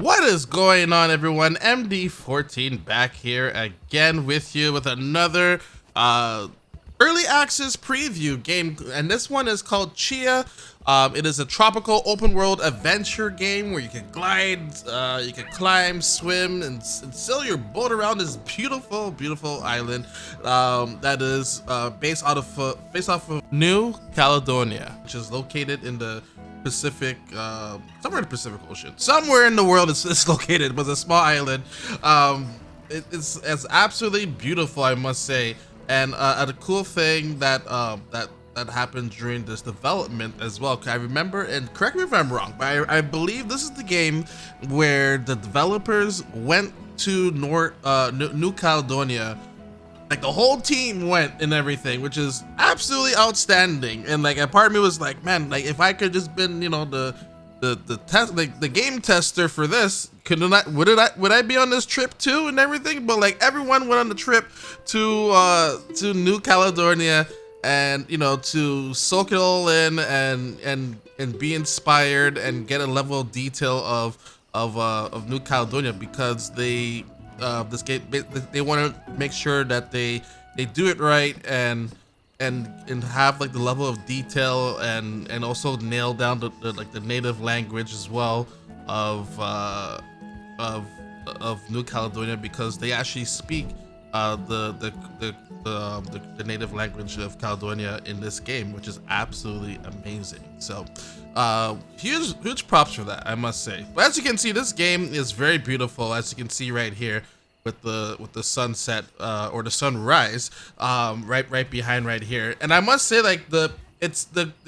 What is going on, everyone? MD14 back here again with you with another early access preview game, and this one is called Tchia. It is a tropical open world adventure game where you can glide, you can climb, swim, and sail your boat around this beautiful island that is based off of New Caledonia, which is located in the Pacific, somewhere in the Pacific Ocean. Somewhere in the world it's located, but it's a small island. It's absolutely beautiful, I must say. And a cool thing that that happened during this development as well. I remember, and correct me if I'm wrong, but I believe this is the game where the developers went to New Caledonia. Like the whole team went and everything, which is absolutely outstanding. And like a part of me was like, man, like if I could just been, you know, the test, like the game tester for this, would I be on this trip too and everything? But like everyone went on the trip to New Caledonia, and you know, to soak it all in and be inspired and get a level of detail of New Caledonia, because this game, they want to make sure that they do it right and have like the level of detail and also nail down the native language as well of New Caledonia, because they actually speak the native language of Caledonia in this game, which is absolutely amazing. So huge props for that, I must say. But as you can see, this game is very beautiful, as you can see right here with the sunset or the sunrise right behind right here. And I must say, like the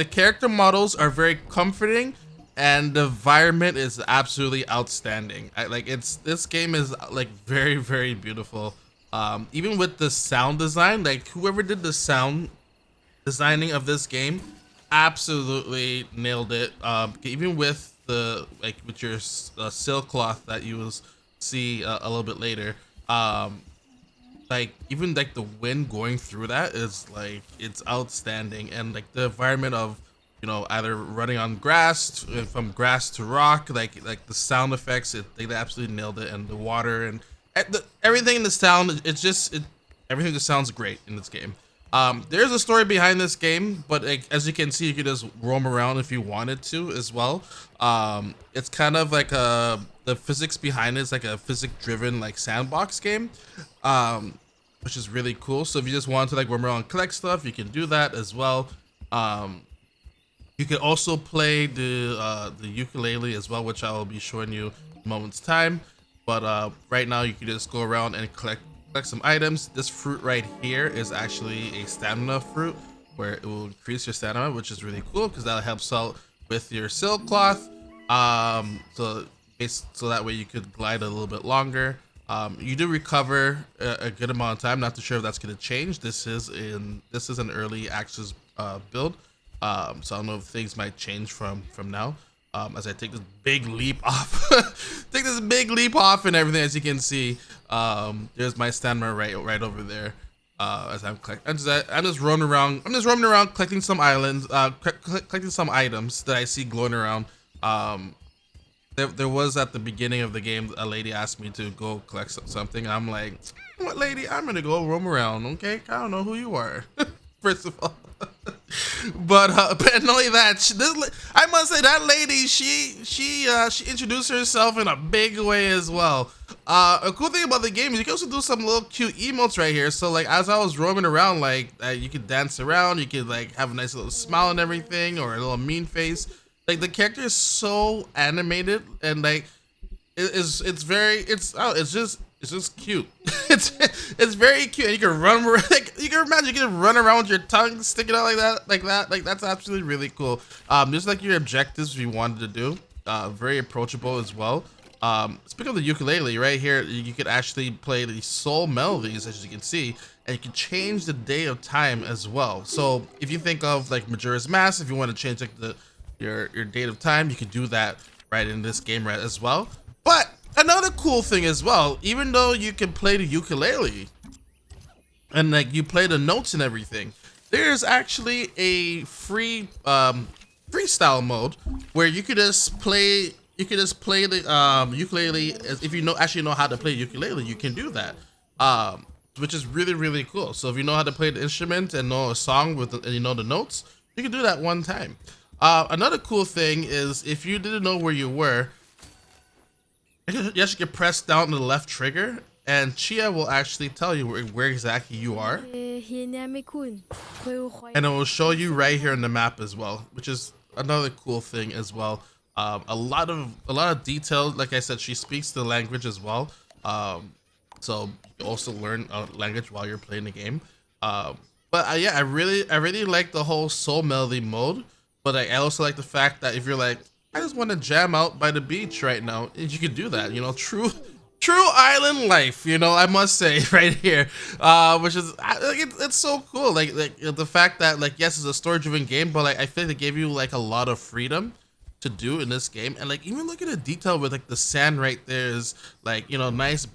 character models are very comforting, and the environment is absolutely outstanding. This game is like very beautiful. Even with the sound design, like whoever did the sound designing of this game absolutely nailed it. Even with with your silk cloth that you will see a little bit later, like even like the wind going through that is like, it's outstanding. And like the environment of, you know, either running on grass, from grass to rock, like the sound effects, they absolutely nailed it. And the water and everything in the sound, everything just sounds great in this game. There's a story behind this game, but like, as you can see, you could just roam around if you wanted to as well. It's kind of like the physics behind it is like a physics-driven like sandbox game, which is really cool. So if you just want to like roam around and collect stuff, you can do that as well. You can also play the ukulele as well, which I will be showing you in a moment's time. But right now you can just go around and collect some items. This fruit right here is actually a stamina fruit, where it will increase your stamina, which is really cool because that helps out with your silk cloth. So that way you could glide a little bit longer. You do recover a good amount of time. Not too sure if that's going to change. This is an early access build, so I don't know if things might change from now. As I take this big leap off, and everything. As you can see, there's my stamina right over there. As I'm just roaming around. I'm just roaming around collecting some islands, collecting some items that I see glowing around. There was at the beginning of the game, a lady asked me to go collect something. I'm like, what lady? I'm gonna go roam around. Okay, I don't know who you are. First of all. But not only that, I must say that lady, she introduced herself in a big way as well. A cool thing about the game is you can also do some little cute emotes right here. So like, as I was roaming around, like you could dance around, you could like have a nice little smile and everything, or a little mean face. Like the character is so animated, and like it's just cute. it's very cute. And you can run, like you can imagine, you can run around with your tongue sticking out like that. Like that's absolutely really cool. Just like your objectives if you wanted to do. Very approachable as well. Speaking of the ukulele, right here, you could actually play the soul melodies, as you can see, and you can change the day of time as well. So if you think of like Majora's Mask, if you want to change like your date of time, you can do that right in this game right as well. But another cool thing as well, even though you can play the ukulele and like you play the notes and everything, there's actually a free freestyle mode where you could just play you can just play the ukulele. If you actually know how to play ukulele, you can do that, which is really cool. So if you know how to play the instrument and know a song and you know the notes, you can do that one time. Another cool thing is if you didn't know where you were, you actually can press down the left trigger, and Tchia will actually tell you where exactly you are, and it will show you right here on the map as well, which is another cool thing as well. A lot of details. Like I said, she speaks the language as well, so you can also learn a language while you're playing the game. But yeah, I really like the whole soul melody mode. But I also like the fact that if you're like, I just want to jam out by the beach right now, you can do that. You know, true island life. You know, I must say right here, which is it's so cool. Like the fact that like yes, it's a story-driven game, but like I think they gave you like a lot of freedom to do in this game, and like even look at the detail with like the sand right there is like, you know, nice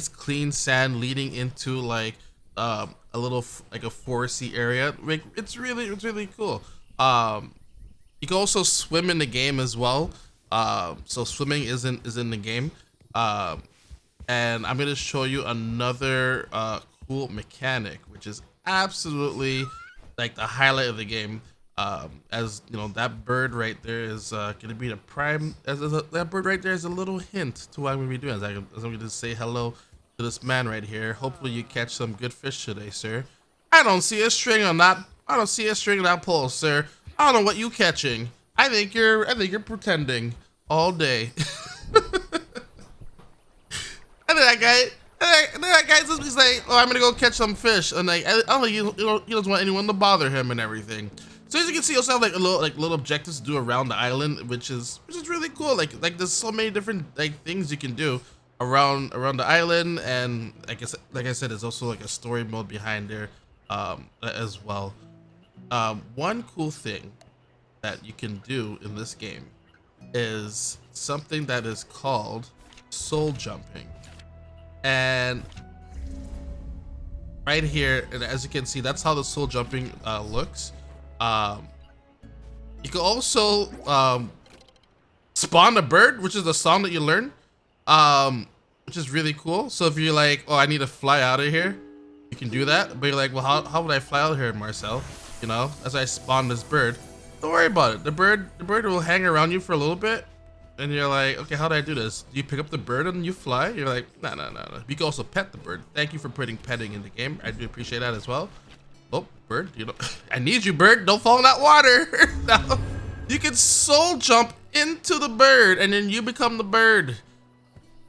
clean sand leading into like a little like a foresty area. Like it's really cool. You can also swim in the game as well. So swimming is in the game. And I'm gonna show you another cool mechanic, which is absolutely like the highlight of the game. As you know, that bird right there is gonna be the prime. That bird right there is a little hint to what I'm gonna be doing. As I'm gonna say hello to this man right here. Hopefully you catch some good fish today, sir. I don't see a string on that. I don't see a string on that pole, sir. I don't know what you catching. I think you're pretending all day. And then that guy just he's like, oh, I'm gonna go catch some fish, and like I don't think he doesn't want anyone to bother him and everything. So as you can see, you also have like little objectives to do around the island, which is really cool. Like there's so many different like things you can do around the island, and like I said, there's also like a story mode behind there as well. One cool thing that you can do in this game is something that is called soul jumping. And right here, and as you can see, that's how the soul jumping looks. You can also spawn a bird, which is the song that you learn, which is really cool. So if you're like, oh, I need to fly out of here, you can do that. But you're like, well, how would I fly out of here, Marcel? You know, as I spawn this bird, don't worry about it. The bird will hang around you for a little bit. And you're like, okay, how do I do this? Do you pick up the bird and you fly? You're like, no. You can also pet the bird. Thank you for putting petting in the game. I do appreciate that as well. Oh, bird, you know, I need you, bird. Don't fall in that water. No. You can soul jump into the bird, and then you become the bird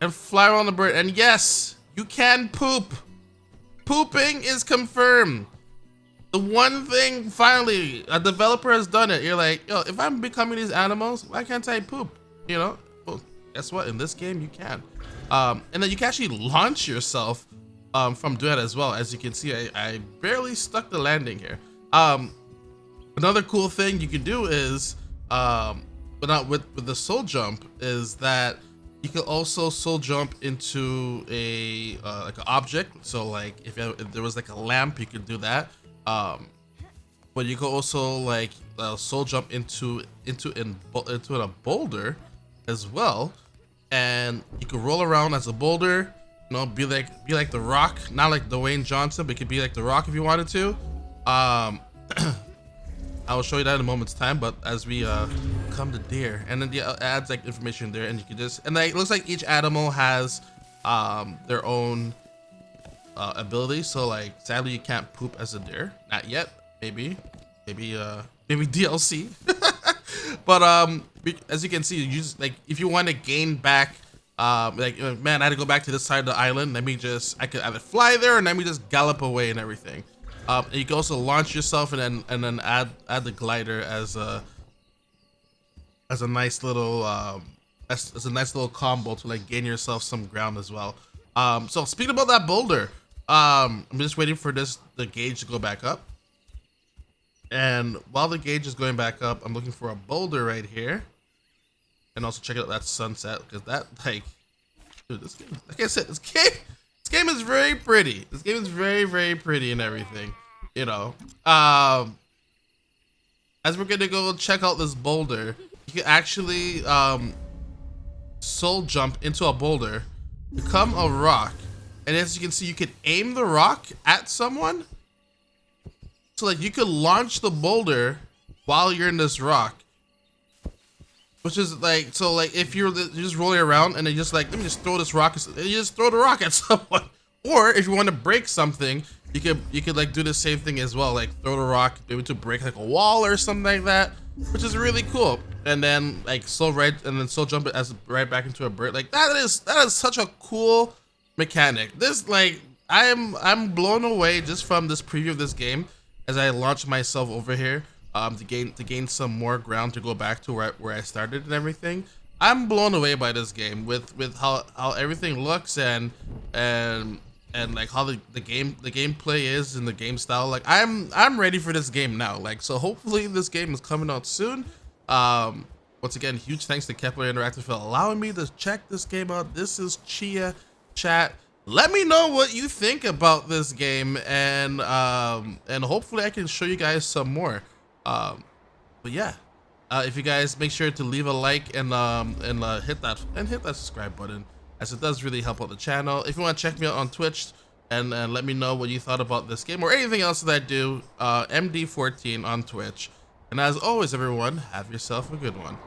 and fly around the bird. And yes, you can poop. Pooping is confirmed. The one thing, finally, a developer has done it. You're like, yo, if I'm becoming these animals, why can't I poop? You know, well, guess what? In this game, you can. And then you can actually launch yourself from doing that as well. As you can see, I barely stuck the landing here. Another cool thing you can do is, but not with the soul jump, is that you can also soul jump into a like an object. So like if there was like a lamp, you could do that. But you can also like soul jump into a boulder as well, and you can roll around as a boulder, you know, be like the Rock, not like Dwayne Johnson, but it could be like the Rock if you wanted to. I will show you that in a moment's time, but as we come to deer, and then it adds like information there, and you can just, and like it looks like each animal has their own ability. So like sadly you can't poop as a deer, not yet. Maybe DLC. But as you can see, you just like if you want to gain back like man, I had to go back to this side of the island, I could either fly there and let me just gallop away and everything. And you can also launch yourself and then add the glider as a nice little as a nice little combo to like gain yourself some ground as well. So speaking about that boulder, I'm just waiting for the gauge to go back up. And while the gauge is going back up, I'm looking for a boulder right here. And also check out that sunset, because that, like, dude, this game, like I said, this game is very pretty. This game is very pretty and everything, you know. As we're gonna go check out this boulder, you can actually soul jump into a boulder, become a rock, and as you can see, you can aim the rock at someone. So like you could launch the boulder while you're in this rock, which is like, so like if you're just rolling around and then just like, let me just throw this rock, and you just throw the rock at someone. Or if you want to break something, you could like do the same thing as well, like throw the rock maybe to break like a wall or something like that, which is really cool. And then like soul jump it as right back into a bird. Like that is such a cool mechanic. This like I'm blown away just from this preview of this game as I launch myself over here to gain some more ground to go back to where I started and everything. I'm blown away by this game with how everything looks and like how the gameplay is and the game style. Like I'm ready for this game now. Like, so hopefully this game is coming out soon. Once again, huge thanks to Kepler Interactive for allowing me to check this game out. This is Tchia. Chat, let me know what you think about this game, and hopefully I can show you guys some more. But yeah, if you guys make sure to leave a like and hit that subscribe button, as it does really help out the channel. If you want to check me out on Twitch and let me know what you thought about this game or anything else that I do, MD14 on Twitch. And as always, everyone, have yourself a good one.